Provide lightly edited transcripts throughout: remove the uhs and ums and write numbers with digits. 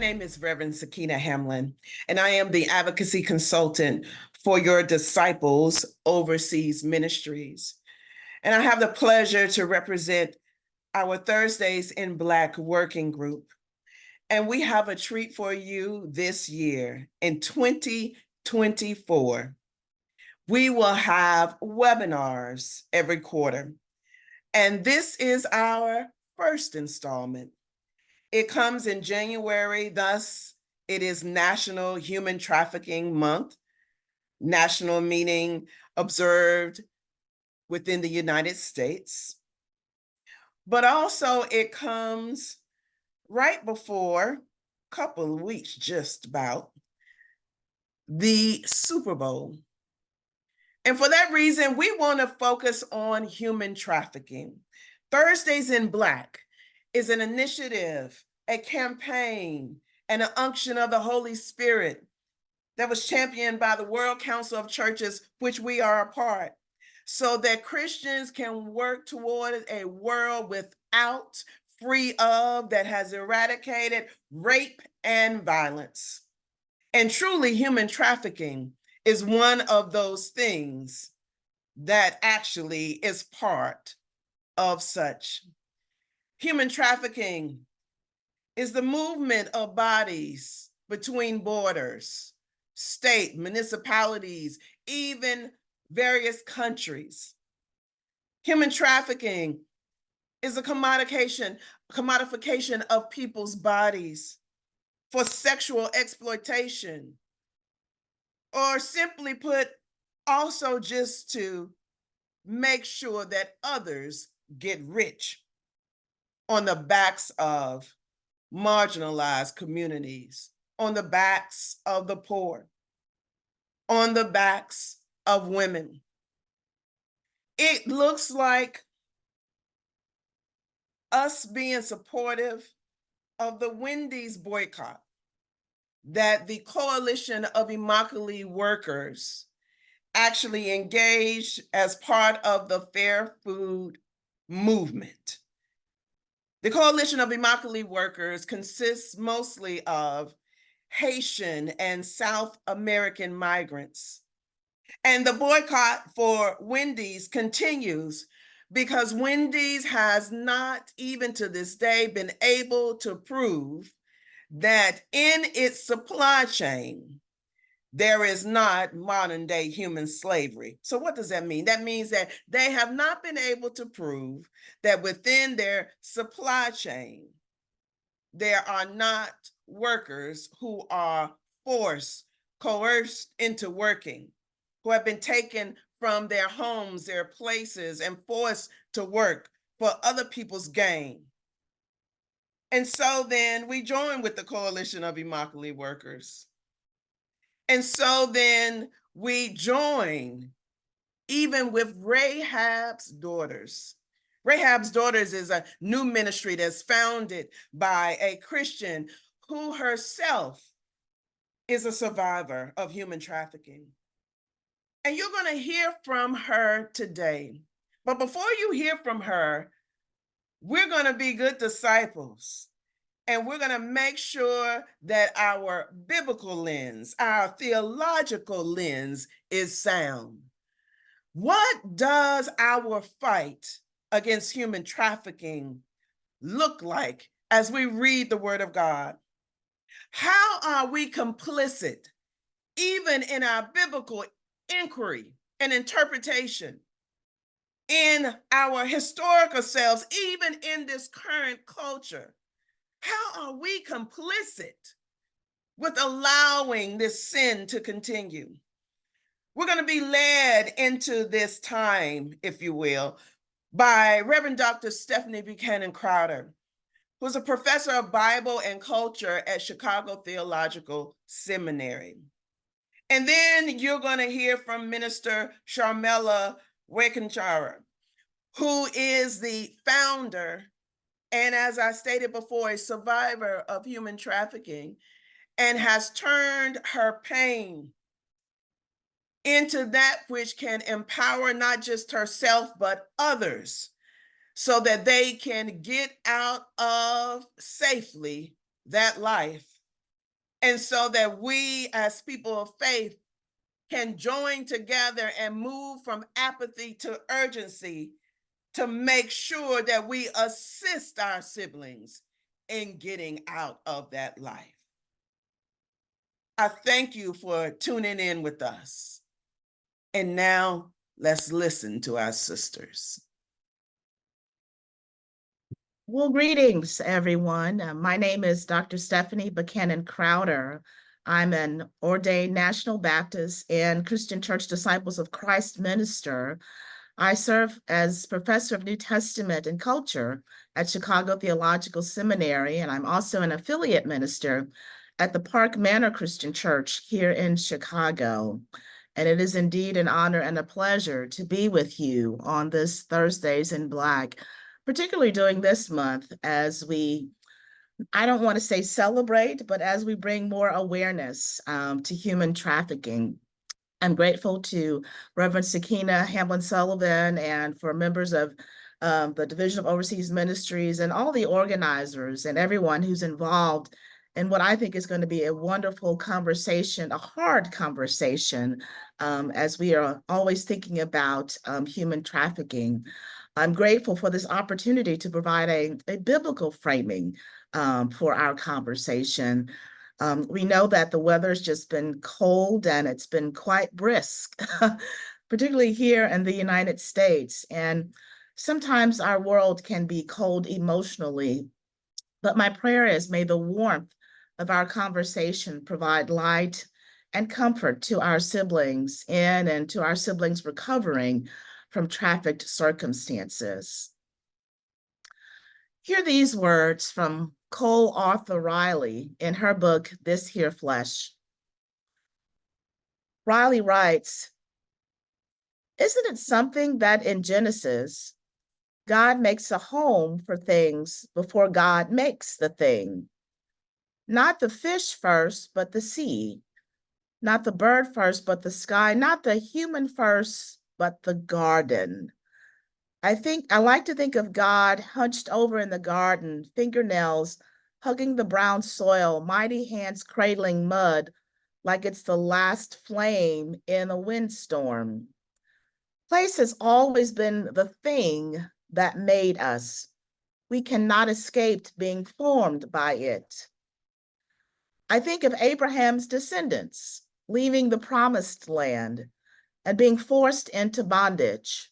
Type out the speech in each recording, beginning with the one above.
name is Reverend Sakina Hamlin, and I am the advocacy consultant for Your Disciples Overseas Ministries. And I have the pleasure to represent our Thursdays in Black working group. And we have a treat for you this year in 2024. We will have webinars every quarter. And this is our first installment. It comes in January, thus it is National Human Trafficking Month, national meaning observed within the United States. But also it comes right before, a couple of weeks just about, the Super Bowl. And for that reason, we want to focus on human trafficking. Thursdays in Black is an initiative, a campaign, and an unction of the Holy Spirit that was championed by the World Council of Churches, which we are a part, so that Christians can work toward a world without, free of, that has eradicated rape and violence. And truly, human trafficking is one of those things that actually is part of such. Human trafficking is the movement of bodies between borders, state, municipalities, even various countries. Human trafficking is a commodification of people's bodies for sexual exploitation, or simply put, also just to make sure that others get rich on the backs of marginalized communities, on the backs of the poor, on the backs of women. It looks like us being supportive of the Wendy's boycott that the Coalition of Immokalee Workers actually engaged as part of the Fair Food movement. The Coalition of Immokalee Workers consists mostly of Haitian and South American migrants. And the boycott for Wendy's continues because Wendy's has not, even to this day, been able to prove that in its supply chain, there is not modern day human slavery. So what does that mean? That means that they have not been able to prove that within their supply chain, there are not workers who are forced, coerced into working, who have been taken from their homes, their places, and forced to work for other people's gain. And so then we join with the Coalition of Immokalee Workers. And so then we join even with Rahab's Daughters. Rahab's Daughters is a new ministry that's founded by a Christian who herself is a survivor of human trafficking. And you're going to hear from her today. But before you hear from her, we're going to be good disciples. And we're going to make sure that our biblical lens, our theological lens is sound. What does our fight against human trafficking look like as we read the Word of God? How are we complicit, even in our biblical inquiry and interpretation, in our historical selves, even in this current culture? How are we complicit with allowing this sin to continue? We're going to be led into this time, if you will, by Reverend Dr. Stephanie Buchanan Crowder, who's a professor of Bible and culture at Chicago Theological Seminary. And then you're going to hear from Minister Sharmela Wakanchara, who is the founder and, as I stated before, a survivor of human trafficking, and has turned her pain into that which can empower not just herself, but others, so that they can get out of safely that life And so that we, as people of faith, can join together and move from apathy to urgency to make sure that we assist our siblings in getting out of that life. I thank you for tuning in with us. And now let's listen to our sisters. Well, greetings, everyone. My name is Dr. Stephanie Buchanan Crowder. I'm an ordained National Baptist and Christian Church Disciples of Christ minister. I serve as professor of New Testament and culture at Chicago Theological Seminary, and I'm also an affiliate minister at the Park Manor Christian Church here in Chicago. And it is indeed an honor and a pleasure to be with you on this Thursdays in Black, particularly during this month as we, I don't want to say celebrate, but as we bring more awareness to human trafficking. I'm grateful to Reverend Sakina Hamlin-Sullivan and for members of the Division of Overseas Ministries and all the organizers and everyone who's involved in what I think is going to be a wonderful conversation, a hard conversation, as we are always thinking about human trafficking. I'm grateful for this opportunity to provide a biblical framing for our conversation. We know that the weather's just been cold and it's been quite brisk, particularly here in the United States. And sometimes our world can be cold emotionally, but my prayer is may the warmth of our conversation provide light and comfort to our siblings and to our siblings recovering from trafficked circumstances. Hear these words from Cole Arthur Riley in her book, This Here Flesh. Riley writes, "Isn't it something that in Genesis, God makes a home for things before God makes the thing? Not the fish first, but the sea. Not the bird first, but the sky. Not the human first, but the garden." I like to think of God hunched over in the garden, fingernails hugging the brown soil, mighty hands cradling mud like it's the last flame in a windstorm. Place has always been the thing that made us. We cannot escape being formed by it. I think of Abraham's descendants leaving the promised land and being forced into bondage.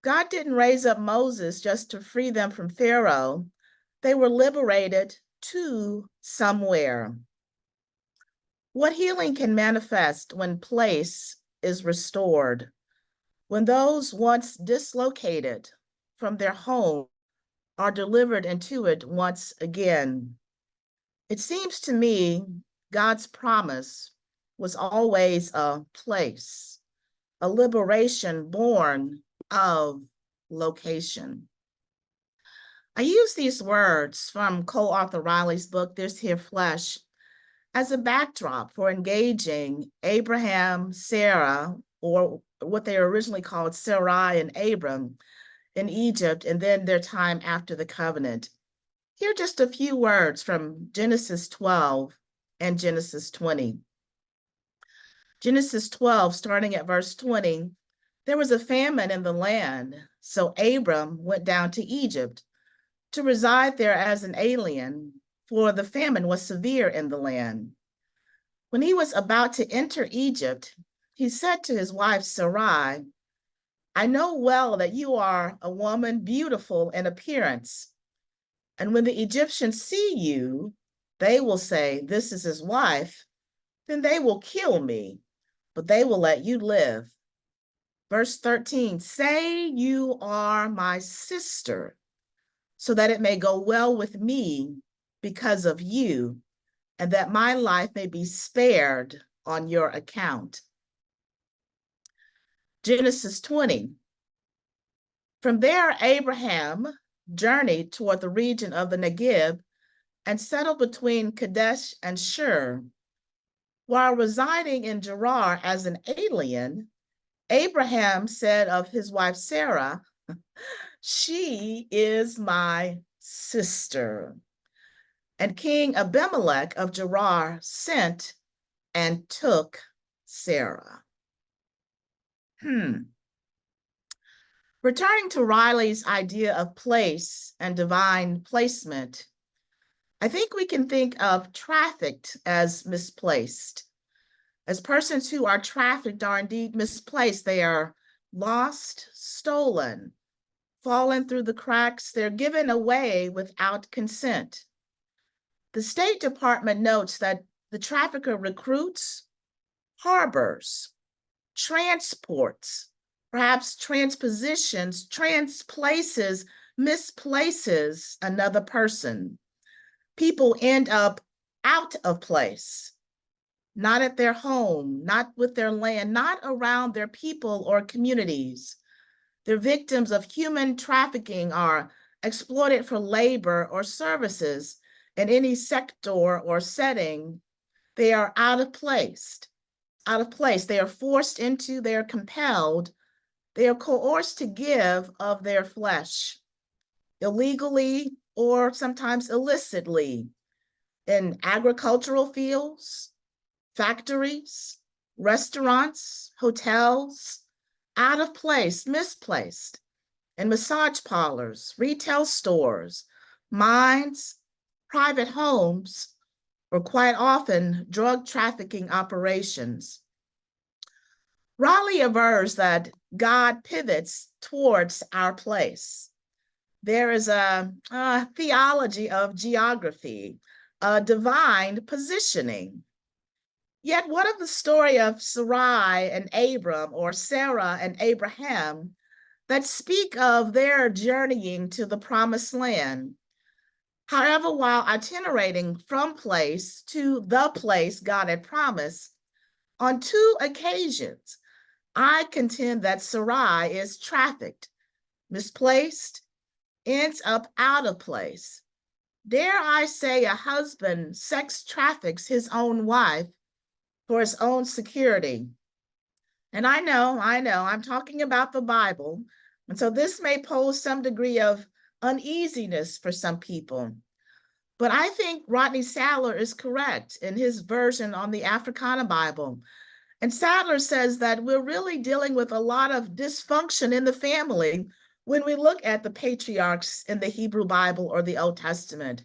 God didn't raise up Moses just to free them from Pharaoh. They were liberated to somewhere. What healing can manifest when place is restored, when those once dislocated from their home are delivered into it once again. It seems to me God's promise was always a place, a liberation born of location. I use these words from Cole Arthur Riley's book, This Here Flesh, as a backdrop for engaging Abraham, Sarah, or what they originally called Sarai and Abram in Egypt, and then their time after the covenant. Here are just a few words from Genesis 12 and Genesis 20. Genesis 12, starting at verse 20, there was a famine in the land, so Abram went down to Egypt to reside there as an alien, for the famine was severe in the land. When he was about to enter Egypt, he said to his wife Sarai, "I know well that you are a woman beautiful in appearance, and when the Egyptians see you, they will say, 'This is his wife,' then they will kill me, but they will let you live." Verse 13, "Say you are my sister, so that it may go well with me because of you, and that my life may be spared on your account." Genesis 20. From there, Abraham journeyed toward the region of the Negev and settled between Kadesh and Shur. While residing in Gerar as an alien, Abraham said of his wife Sarah, "She is my sister." And King Abimelech of Gerar sent and took Sarah. Returning to Riley's idea of place and divine placement, I think we can think of trafficked as misplaced. As persons who are trafficked are indeed misplaced, they are lost, stolen, fallen through the cracks, they're given away without consent. The State Department notes that the trafficker recruits, harbors, transports, perhaps transpositions, transplaces, misplaces another person. People end up out of place, not at their home, not with their land, not around their people or communities. They're victims of human trafficking, are exploited for labor or services in any sector or setting. They are out of place. They are forced into, they are compelled, they are coerced to give of their flesh, illegally or sometimes illicitly, in agricultural fields, factories, restaurants, hotels, out of place, misplaced, in massage parlors, retail stores, mines, private homes, or quite often drug trafficking operations. Raleigh avers that God pivots towards our place. There is a theology of geography, a divine positioning. Yet what of the story of Sarai and Abram, or Sarah and Abraham, that speak of their journeying to the promised land? However, while itinerating from place to the place God had promised, on 2 occasions, I contend that Sarai is trafficked, misplaced, ends up out of place. Dare I say a husband sex traffics his own wife for his own security. And I know, I'm talking about the Bible. And so this may pose some degree of uneasiness for some people. But I think Rodney Sadler is correct in his version on the Africana Bible. And Sadler says that we're really dealing with a lot of dysfunction in the family when we look at the patriarchs in the Hebrew Bible or the Old Testament.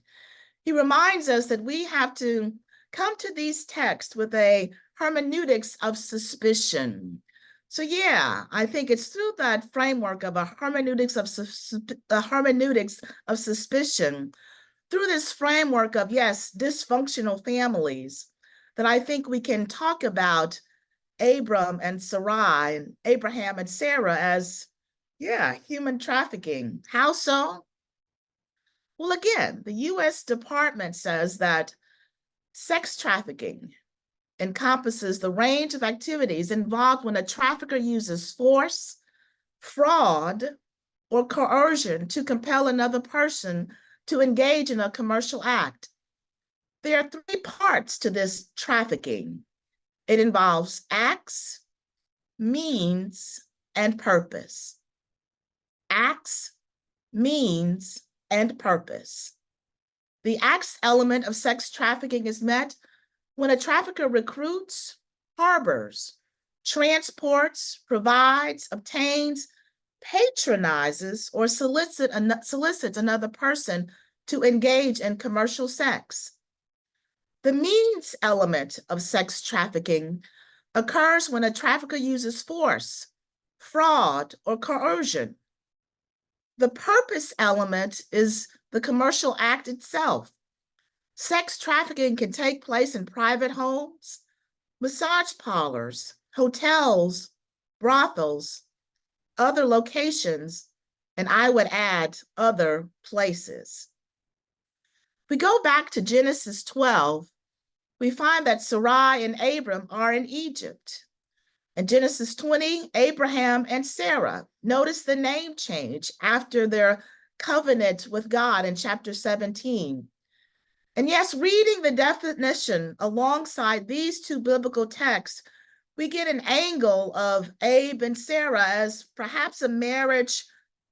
He reminds us that we have to come to these texts with a hermeneutics of suspicion. So yeah, I think it's through that framework of a hermeneutics of suspicion, through this framework of, yes, dysfunctional families, that I think we can talk about Abram and Sarai and Abraham and Sarah as, yeah, human trafficking. How so? Well, again, the US Department says that sex trafficking encompasses the range of activities involved when a trafficker uses force, fraud, or coercion to compel another person to engage in a commercial act. There are 3 parts to this trafficking. It involves acts, means, and purpose. Acts, means, and purpose. The acts element of sex trafficking is met when a trafficker recruits, harbors, transports, provides, obtains, patronizes, or solicits another person to engage in commercial sex. The means element of sex trafficking occurs when a trafficker uses force, fraud, or coercion. The purpose element is the commercial act itself. Sex trafficking can take place in private homes, massage parlors, hotels, brothels, other locations, and I would add other places. We go back to Genesis 12, we find that Sarai and Abram are in Egypt. In Genesis 20, Abraham and Sarah, notice the name change after their covenant with God in chapter 17. And yes, reading the definition alongside these 2 biblical texts, we get an angle of Abe and Sarah as perhaps a marriage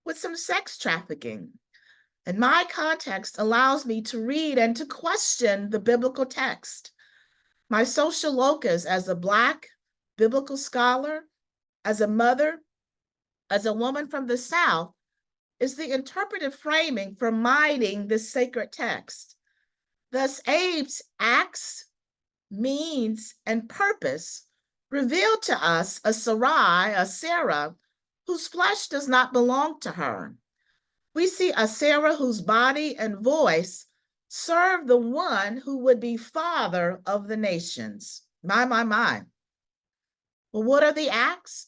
with some sex trafficking. And my context allows me to read and to question the biblical text. My social locus as a Black biblical scholar, as a mother, as a woman from the South, is the interpretive framing for mining this sacred text. Thus, Abe's acts, means, and purpose reveal to us a Sarai, a Sarah, whose flesh does not belong to her. We see a Sarah whose body and voice serve the one who would be father of the nations. My. Well, what are the acts?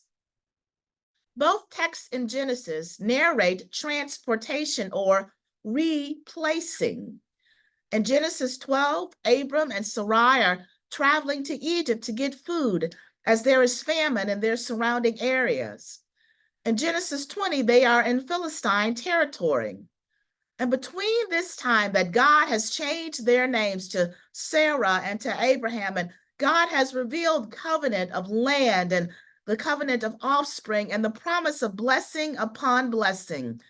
Both texts in Genesis narrate transportation or replacing. In Genesis 12, Abram and Sarai are traveling to Egypt to get food as there is famine in their surrounding areas. In Genesis 20, they are in Philistine territory. And between this time that God has changed their names to Sarah and to Abraham, and God has revealed covenant of land and the covenant of offspring and the promise of blessing upon blessing,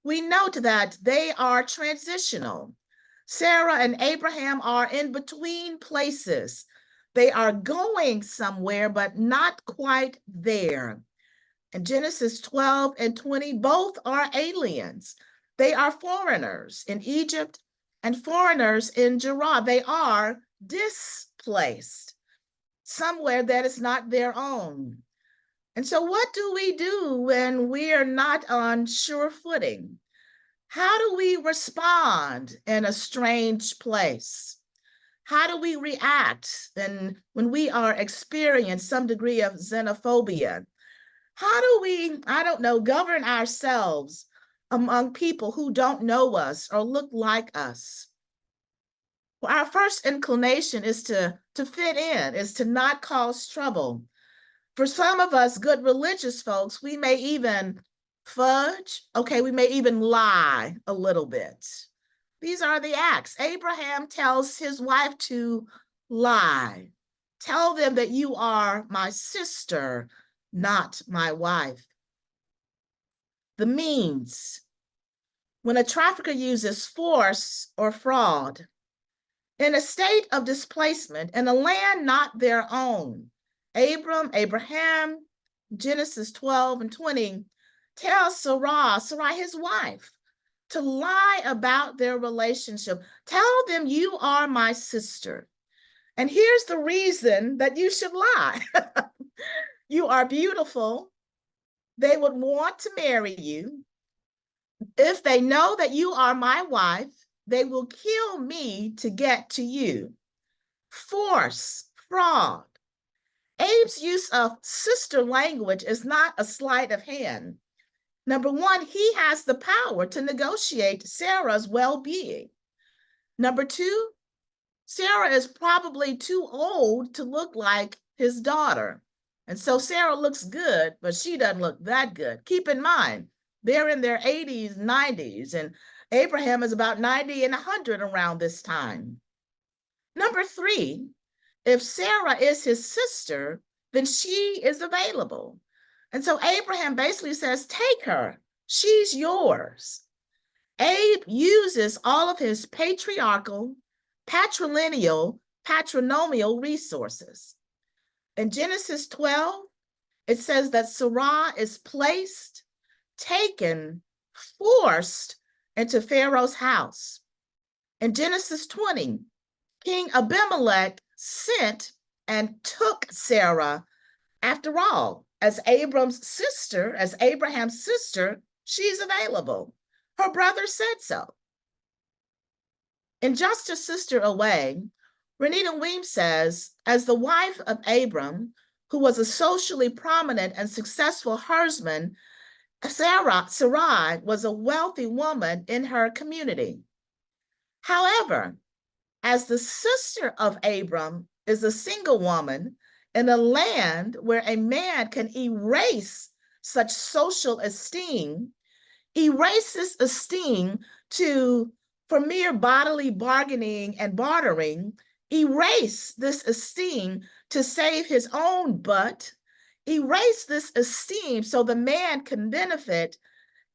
we note that they are transitional. Sarah and Abraham are in between places. They are going somewhere, but not quite there. In Genesis 12 and 20, both are aliens. They are foreigners in Egypt and foreigners in Gerar. They are displaced somewhere that is not their own. And so, what do we do when we are not on sure footing? How do we respond in a strange place? How do we react when we are experiencing some degree of xenophobia? How do we, I don't know, govern ourselves among people who don't know us or look like us? Well, our first inclination is to fit in, is to not cause trouble. For some of us good religious folks, we may even fudge. Okay, we may even lie a little bit. These are the acts. Abraham tells his wife to lie. Tell them that you are my sister, not my wife. The means. When a trafficker uses force or fraud in a state of displacement in a land not their own, Abraham, Genesis 12 and 20, tells Sarai, his wife, to lie about their relationship. Tell them you are my sister. And here's the reason that you should lie. You are beautiful. They would want to marry you. If they know that you are my wife, they will kill me to get to you. Force, fraud. Abe's use of sister language is not a sleight of hand. Number one, he has the power to negotiate Sarah's well-being. Number two, Sarah is probably too old to look like his daughter. And so Sarah looks good, but she doesn't look that good. Keep in mind, they're in their 80s, 90s, and Abraham is about 90 and 100 around this time. Number three, if Sarah is his sister, then she is available. And so Abraham basically says, take her, she's yours. Abe uses all of his patriarchal, patrilineal resources. In Genesis 12, it says that Sarah is placed, taken, forced into Pharaoh's house. In Genesis 20, King Abimelech sent and took Sarah. After all, as Abraham's sister, she's available. Her brother said so. In Just a Sister Away, Renita Weems says, as the wife of Abram, who was a socially prominent and successful herdsman, Sarai was a wealthy woman in her community. However, as the sister of Abram is a single woman in a land where a man can erase such social esteem, erase this esteem for mere bodily bargaining and bartering, erase this esteem to save his own butt, erase this esteem so the man can benefit,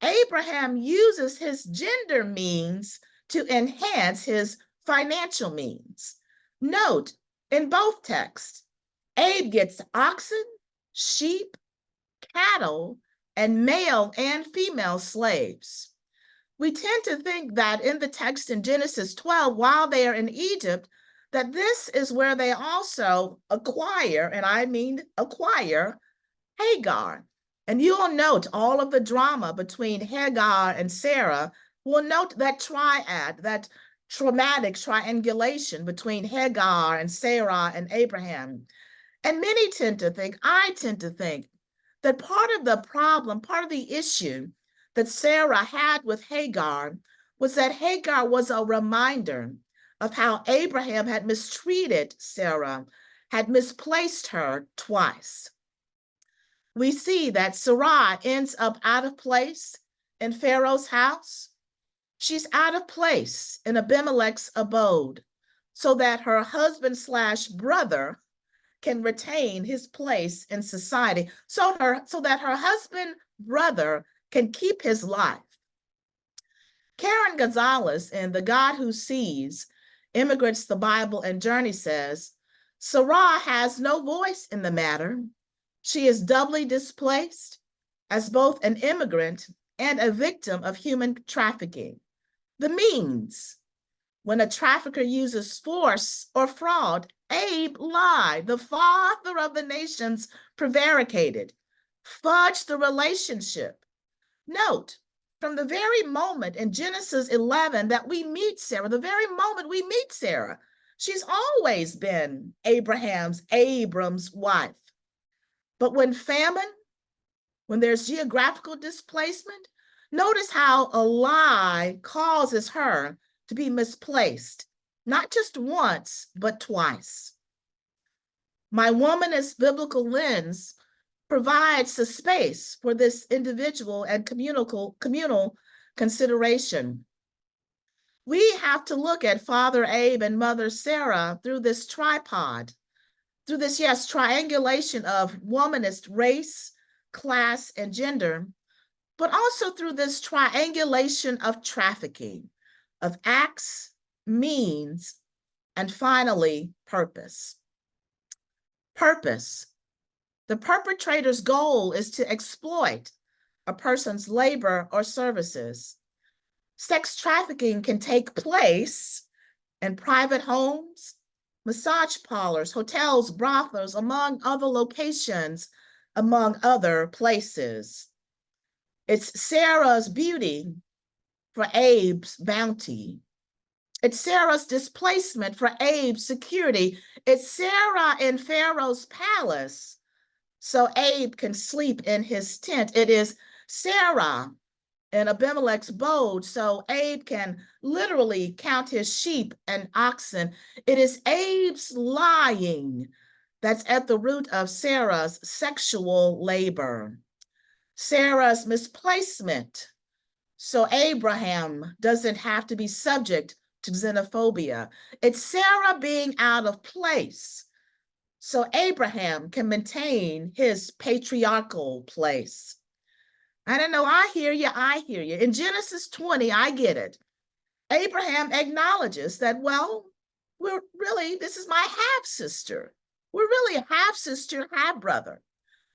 Abraham uses his gender means to enhance his financial means. Note, in both texts, Abe gets oxen, sheep, cattle, and male and female slaves. We tend to think that in the text in Genesis 12, while they are in Egypt, that this is where they also acquire, and I mean acquire, Hagar. And you'll note all of the drama between Hagar and Sarah. We'll note that triad, that traumatic triangulation between Hagar and Sarah and Abraham. And many tend to think, I tend to think, that part of the problem, part of the issue that Sarah had with Hagar was that Hagar was a reminder of how Abraham had mistreated Sarah, had misplaced her twice. We see that Sarai ends up out of place in Pharaoh's house. She's out of place in Abimelech's abode so that her husband slash brother can retain his place in society, so that her husband brother can keep his life. Karen Gonzalez in The God Who Sees, Immigrants, the Bible, and Journey says, Sarah has no voice in the matter. She is doubly displaced as both an immigrant and a victim of human trafficking. The means: when a trafficker uses force or fraud, Abe lied. The father of the nations prevaricated, fudged the relationship. Note, from the very moment in Genesis 11 that we meet Sarah, the very moment we meet Sarah, she's always been Abram's wife. But when famine, when there's geographical displacement, notice how a lie causes her to be misplaced, not just once, but twice. My womanist biblical lens provides the space for this individual and communal consideration. We have to look at Father Abe and Mother Sarah through this tripod, through this, yes, triangulation of womanist race, class, and gender, but also through this triangulation of trafficking, of acts, means, and finally, purpose. Purpose. The perpetrator's goal is to exploit a person's labor or services. Sex trafficking can take place in private homes, massage parlors, hotels, brothels, among other locations, among other places. It's Sarah's beauty for Abe's bounty. It's Sarah's displacement for Abe's security. It's Sarah in Pharaoh's palace so Abe can sleep in his tent. It is Sarah in Abimelech's abode so Abe can literally count his sheep and oxen. It is Abe's lying that's at the root of Sarah's sexual labor. Sarah's misplacement so Abraham doesn't have to be subject to xenophobia. It's Sarah being out of place so Abraham can maintain his patriarchal place. I don't know, I hear you, I hear you. In Genesis 20, I get it. Abraham acknowledges that, well, this is my half-sister. We're really half-sister, half-brother.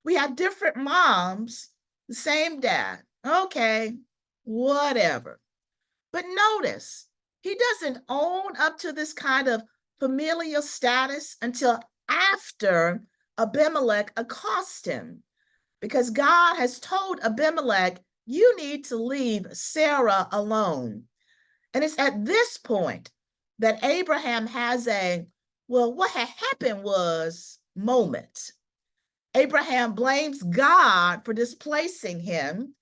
We have different moms, the same dad. Okay, whatever. But notice, he doesn't own up to this kind of familial status until after Abimelech accosts him, because God has told Abimelech, you need to leave Sarah alone. And it's at this point that Abraham has a, well, what had happened was moment. Abraham blames God for displacing him.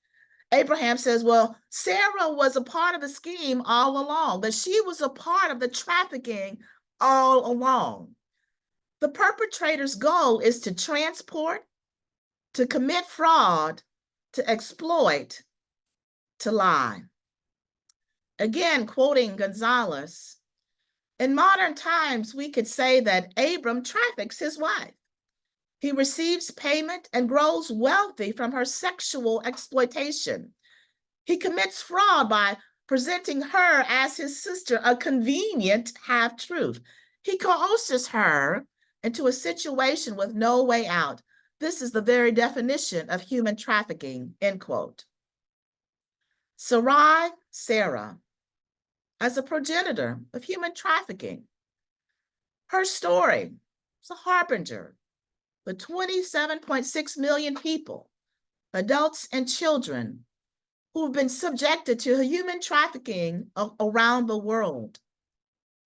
Abraham says, well, Sarah was a part of the scheme all along, that she was a part of the trafficking all along. The perpetrator's goal is to transport, to commit fraud, to exploit, to lie. Again, quoting Gonzalez, in modern times, we could say that Abram traffics his wife. He receives payment and grows wealthy from her sexual exploitation. He commits fraud by presenting her as his sister, a convenient half-truth. He coerces her into a situation with no way out. This is the very definition of human trafficking, end quote. Sarai Sarah, as a progenitor of human trafficking, her story is a harbinger for 27.6 million people, adults and children, who've been subjected to human trafficking around the world.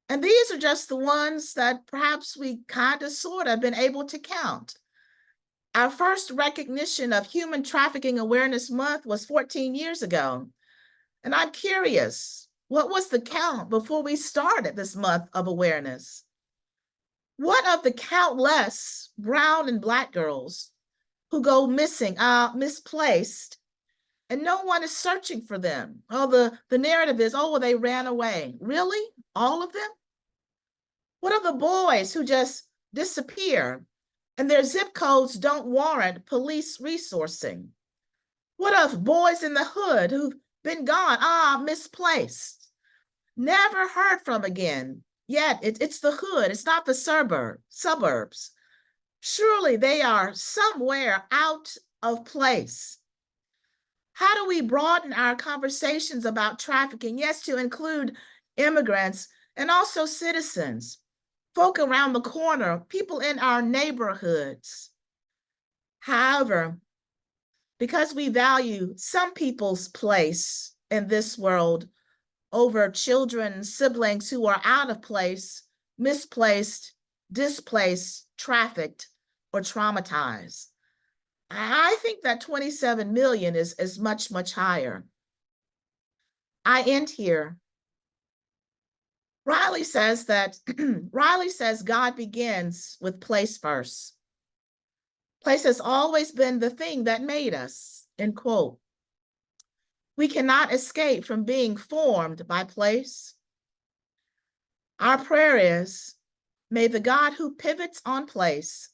And these are just the ones that perhaps we kind of sort of been able to count. Our first recognition of Human Trafficking Awareness Month was 14 years ago. And I'm curious, what was the count before we started this month of awareness? What of the countless brown and Black girls who go missing, misplaced, and no one is searching for them? Oh, the narrative is, oh, well, they ran away. Really? All of them? What of the boys who just disappear and their zip codes don't warrant police resourcing? What of boys in the hood who've been gone, misplaced, never heard from again? Yet it's the hood, it's not the suburbs. Surely they are somewhere out of place. How do we broaden our conversations about trafficking? Yes, to include immigrants and also citizens, folk around the corner, people in our neighborhoods. However, because we value some people's place in this world over children, siblings who are out of place, misplaced, displaced, trafficked, or traumatized, I think that 27 million is much, much higher. I end here. Riley says God begins with place first. Place has always been the thing that made us, end quote. We cannot escape from being formed by place. Our prayer is, may the God who pivots on place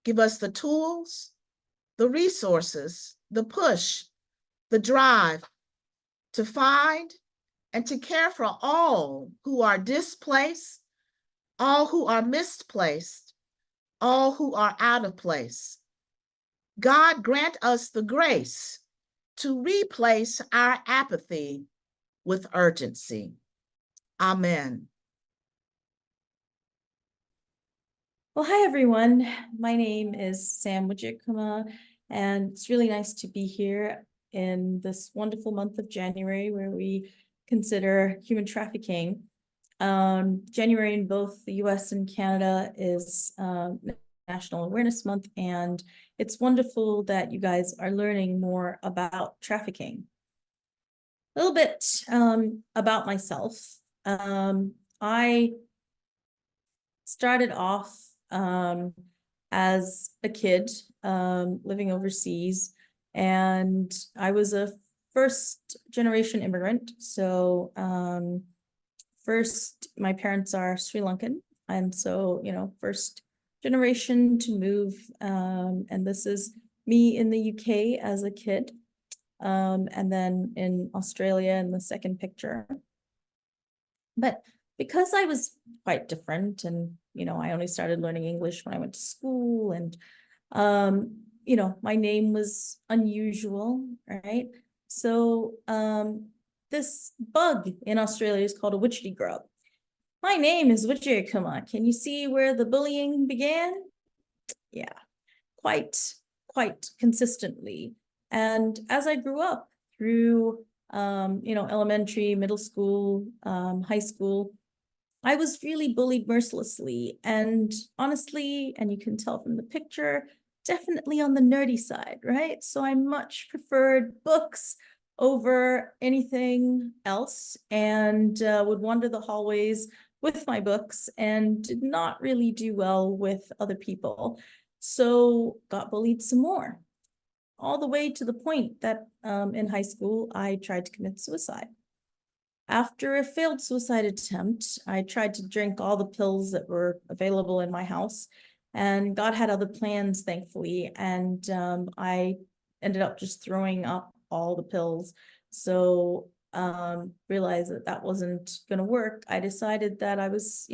give us the tools, the resources, the push, the drive to find and to care for all who are displaced, all who are misplaced, all who are out of place. God grant us the grace to replace our apathy with urgency. Amen. Well, hi, everyone. My name is Sam Wujikuma, and it's really nice to be here in this wonderful month of January where we consider human trafficking. January in both the US and Canada is National Awareness Month, and it's wonderful that you guys are learning more about trafficking. A little bit about myself. I started off as a kid living overseas, and I was a first generation immigrant. So first, my parents are Sri Lankan, and so, first generation to move, and this is me in the UK as a kid, and then in Australia in the second picture. But because I was quite different, and I only started learning English when I went to school, and my name was unusual, right? So this bug in Australia is called a witchetty grub. My name is Witchikuma. Can you see where the bullying began? Yeah, quite consistently. And as I grew up through elementary, middle school, high school, I was really bullied mercilessly. And honestly, and you can tell from the picture, definitely on the nerdy side, right? So I much preferred books over anything else, and would wander the hallways with my books and did not really do well with other people. So got bullied some more, all the way to the point that in high school, I tried to commit suicide. After a failed suicide attempt, I tried to drink all the pills that were available in my house, and God had other plans, thankfully, and I ended up just throwing up all the pills So realized that that wasn't going to work. I decided that I was,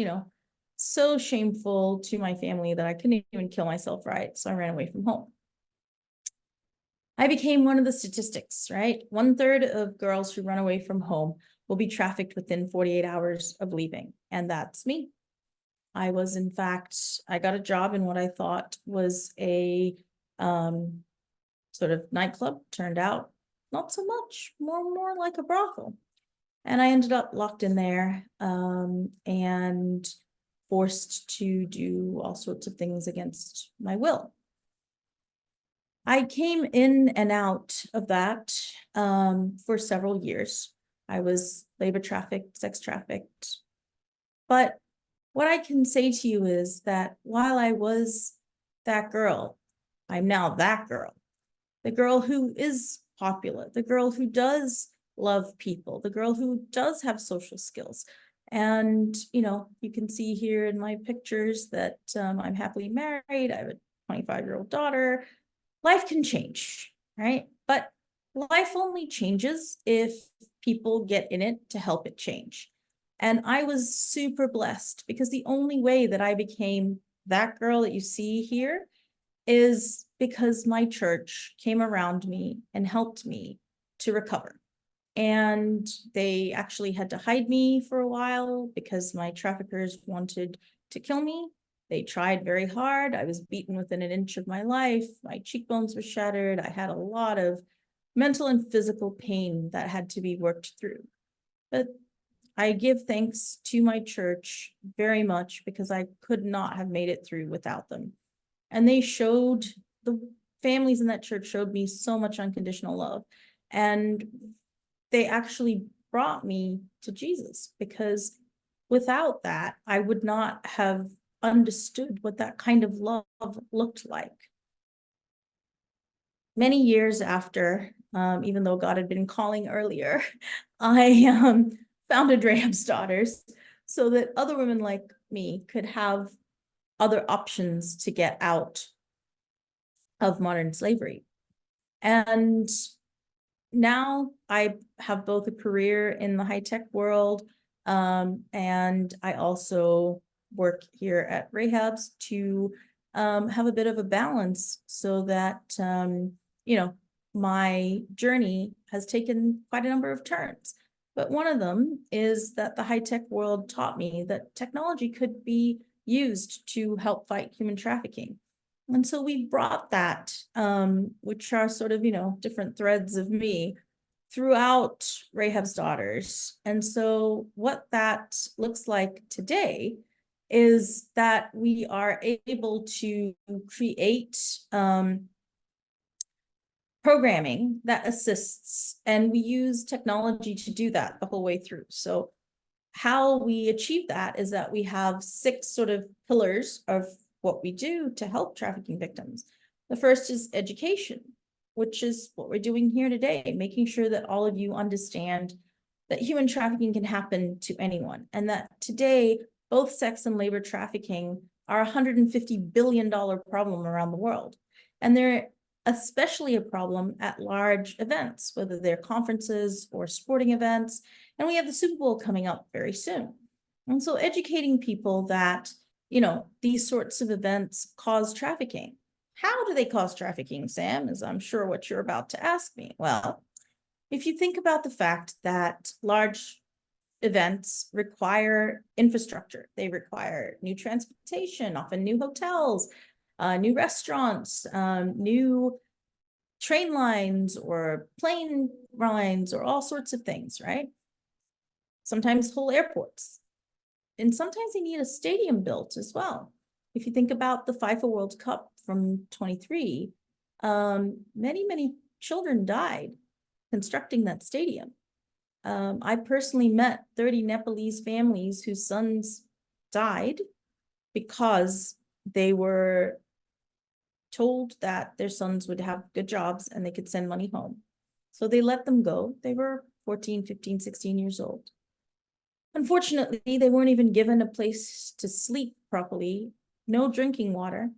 so shameful to my family that I couldn't even kill myself right. So I ran away from home. I became one of the statistics, right? 1/3 of girls who run away from home will be trafficked within 48 hours of leaving. And that's me. I was, in fact, I got a job in what I thought was a sort of nightclub. Turned out not so much, more like a brothel. And I ended up locked in there and forced to do all sorts of things against my will. I came in and out of that for several years. I was labor trafficked, sex trafficked. But what I can say to you is that while I was that girl, I'm now that girl. The girl who is popular, the girl who does love people, the girl who does have social skills. And, you can see here in my pictures that I'm happily married. I have a 25-year-old daughter. Life can change, right? But life only changes if people get in it to help it change. And I was super blessed because the only way that I became that girl that you see here is because my church came around me and helped me to recover. And they actually had to hide me for a while because my traffickers wanted to kill me. They tried very hard. I was beaten within an inch of my life. My cheekbones were shattered. I had a lot of mental and physical pain that had to be worked through. But I give thanks to my church very much because I could not have made it through without them. And they showed, the families in that church showed me so much unconditional love. And they actually brought me to Jesus, because without that, I would not have understood what that kind of love looked like. Many years after, even though God had been calling earlier, I founded Rahab's Daughters so that other women like me could have other options to get out of modern slavery. And now I have both a career in the high-tech world, and I also work here at Rahab's to have a bit of a balance so that, my journey has taken quite a number of turns. But one of them is that the high-tech world taught me that technology could be used to help fight human trafficking. And so we brought that, which are sort of, different threads of me throughout Rahab's Daughters. And so what that looks like today is that we are able to create programming that assists, and we use technology to do that the whole way through. So how we achieve that is that we have 6 sort of pillars of what we do to help trafficking victims. The first is education, which is what we're doing here today, making sure that all of you understand that human trafficking can happen to anyone, and that today both sex and labor trafficking are a $150 billion problem around the world. And they're especially a problem at large events, whether they're conferences or sporting events. And we have the Super Bowl coming up very soon. And so educating people that, these sorts of events cause trafficking. How do they cause trafficking, Sam? Is I'm sure what you're about to ask me. Well, if you think about the fact that large events require infrastructure, they require new transportation, often new hotels, new restaurants, new train lines or plane lines or all sorts of things, right? Sometimes whole airports. And sometimes they need a stadium built as well. If you think about the FIFA World Cup from 23, many children died constructing that stadium. I personally met 30 Nepalese families whose sons died because they were told that their sons would have good jobs and they could send money home. So they let them go. They were 14, 15, 16 years old. Unfortunately, they weren't even given a place to sleep properly, no drinking water.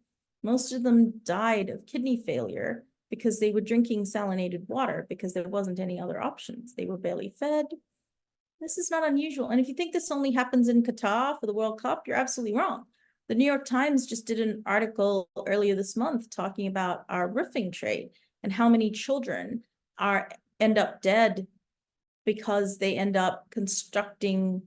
Most of them died of kidney failure because they were drinking salinated water because there wasn't any other options. They were barely fed. This is not unusual. And if you think this only happens in Qatar for the World Cup, you're absolutely wrong. The New York Times just did an article earlier this month talking about our roofing trade and how many children end up dead because they end up constructing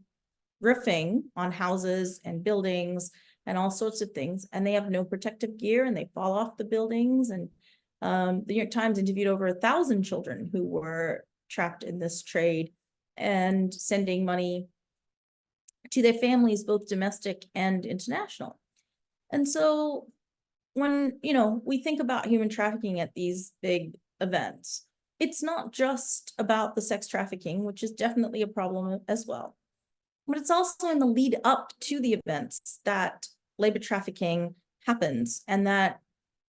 roofing on houses and buildings and all sorts of things, and they have no protective gear and they fall off the buildings. And the New York Times interviewed over 1,000 children who were trapped in this trade and sending money to their families, both domestic and international. And so when, we think about human trafficking at these big events, it's not just about the sex trafficking, which is definitely a problem as well, but it's also in the lead up to the events that labor trafficking happens, and that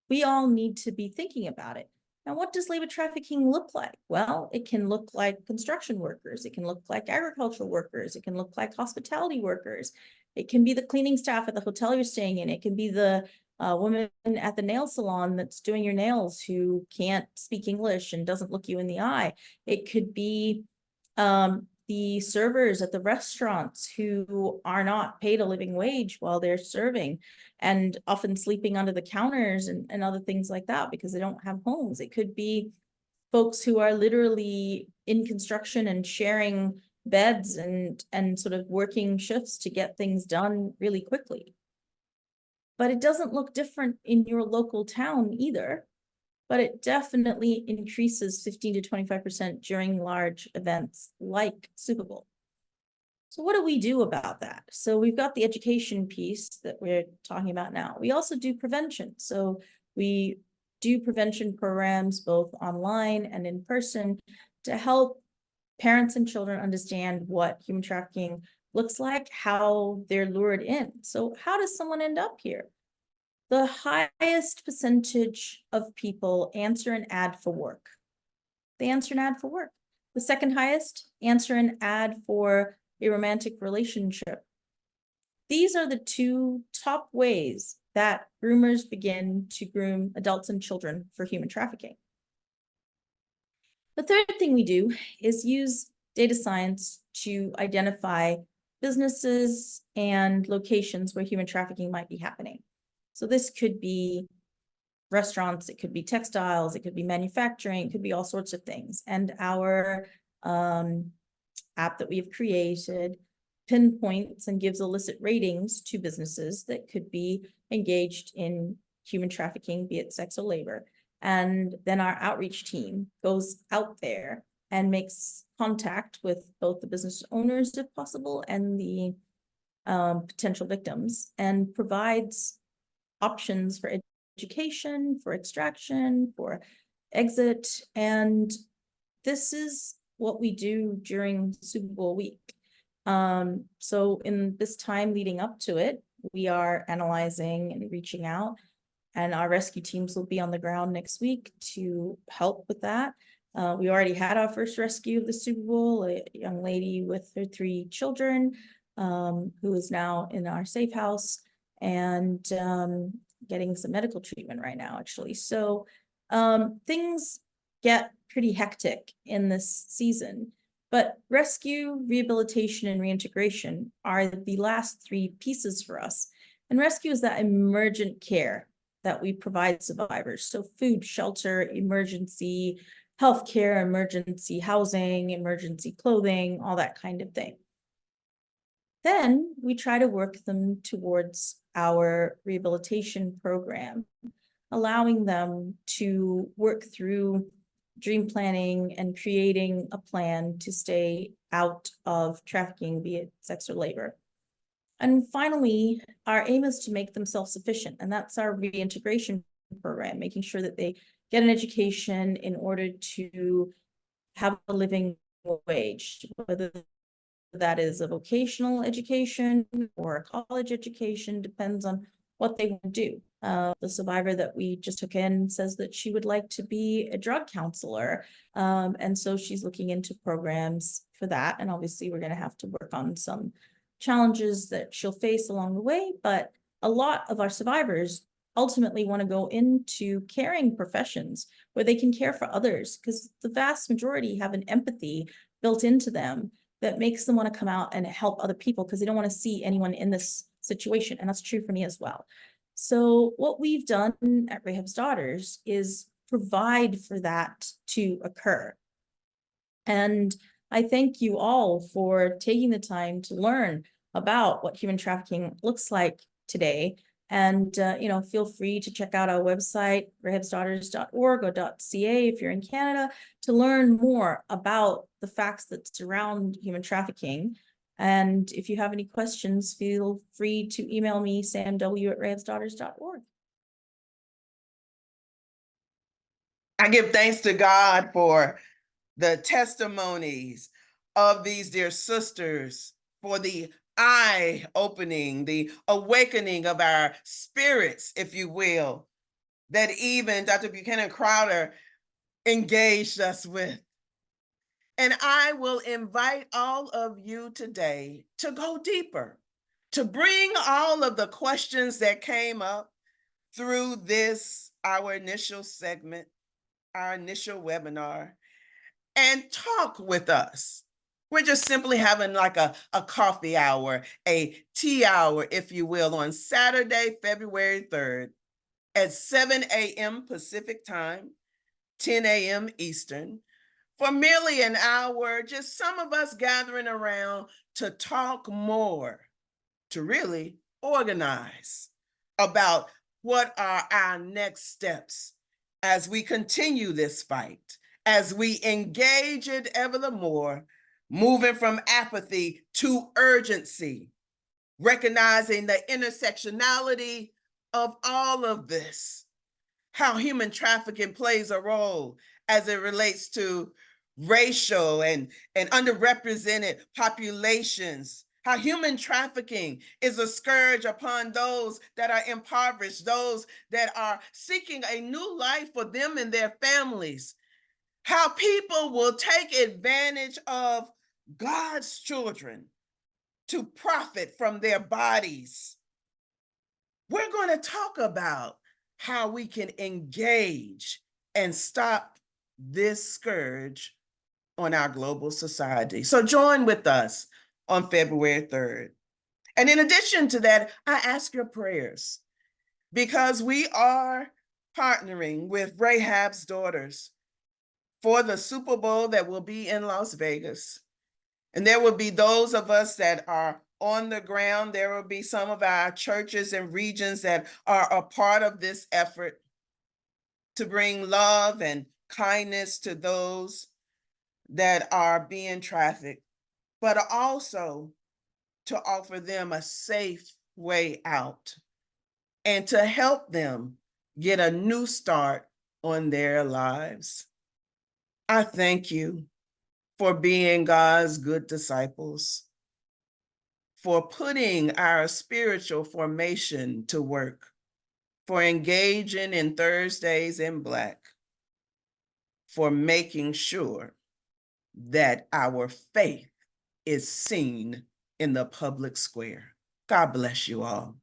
we all need to be thinking about it. Now, what does labor trafficking look like? Well, it can look like construction workers. It can look like agricultural workers. It can look like hospitality workers. It can be the cleaning staff at the hotel you're staying in. It can be the woman at the nail salon that's doing your nails who can't speak English and doesn't look you in the eye. It could be the servers at the restaurants who are not paid a living wage while they're serving and often sleeping under the counters and other things like that because they don't have homes. It could be folks who are literally in construction and sharing beds and sort of working shifts to get things done really quickly. But it doesn't look different in your local town either. But it definitely increases 15 to 25% during large events like Super Bowl. So what do we do about that? So we've got the education piece that we're talking about now. We also do prevention. So we do prevention programs both online and in person to help parents and children understand what human trafficking looks like, how they're lured in. So how does someone end up here? The highest percentage of people answer an ad for work. They answer an ad for work. The second highest answer an ad for a romantic relationship. These are the two top ways that groomers begin to groom adults and children for human trafficking. The third thing we do is use data science to identify businesses and locations where human trafficking might be happening. So this could be restaurants, it could be textiles, it could be manufacturing, it could be all sorts of things. And our app that we've created pinpoints and gives illicit ratings to businesses that could be engaged in human trafficking, be it sex or labor. And then our outreach team goes out there and makes contact with both the business owners, if possible, and the potential victims, and provides options for education, for extraction, for exit. And this is what we do during Super Bowl week. So in this time leading up to it, we are analyzing and reaching out, and our rescue teams will be on the ground next week to help with that. We already had our first rescue of the Super Bowl, a young lady with her 3 children, who is now in our safe house and getting some medical treatment right now, actually. So things get pretty hectic in this season, but rescue, rehabilitation, and reintegration are the last 3 pieces for us. And rescue is that emergent care that we provide survivors. So food, shelter, emergency healthcare, emergency housing, emergency clothing, all that kind of thing. Then we try to work them towards our rehabilitation program, allowing them to work through dream planning and creating a plan to stay out of trafficking, be it sex or labor. And finally, our aim is to make them self-sufficient, and that's our reintegration program, making sure that they get an education in order to have a living wage, whether that is a vocational education or a college education, depends on what they want to do. The survivor that we just took in says that she would like to be a drug counselor. And so she's looking into programs for that. And obviously we're going to have to work on some challenges that she'll face along the way. But a lot of our survivors ultimately want to go into caring professions where they can care for others, because the vast majority have an empathy built into them that makes them want to come out and help other people because they don't want to see anyone in this situation. And that's true for me as well. So what we've done at Rahab's Daughters is provide for that to occur. And I thank you all for taking the time to learn about what human trafficking looks like today. And, feel free to check out our website, rahabsdaughters.org or .ca if you're in Canada, to learn more about the facts that surround human trafficking. And if you have any questions, feel free to email me, samw@rahabsdaughters.org. I give thanks to God for the testimonies of these dear sisters, for the eye opening, the awakening of our spirits, if you will, that even Dr. Buchanan Crowder engaged us with. And I will invite all of you today to go deeper, to bring all of the questions that came up through this, our initial segment, our initial webinar, and talk with us. We're just simply having like a coffee hour, a tea hour, if you will, on Saturday, February 3rd at 7 a.m. Pacific time, 10 a.m. Eastern, for merely an hour, just some of us gathering around to talk more, to really organize about what are our next steps as we continue this fight, as we engage it ever the more, moving from apathy to urgency, recognizing the intersectionality of all of this, how human trafficking plays a role as it relates to racial and underrepresented populations, how human trafficking is a scourge upon those that are impoverished, those that are seeking a new life for them and their families, how people will take advantage of God's children to profit from their bodies. We're going to talk about how we can engage and stop this scourge on our global society. So join with us on February 3rd. And in addition to that, I ask your prayers because we are partnering with Rahab's Daughters for the Super Bowl that will be in Las Vegas. And there will be those of us that are on the ground. There will be some of our churches and regions that are a part of this effort to bring love and kindness to those that are being trafficked, but also to offer them a safe way out and to help them get a new start on their lives. I thank you for being God's good disciples, for putting our spiritual formation to work, for engaging in Thursdays in Black, for making sure that our faith is seen in the public square. God bless you all.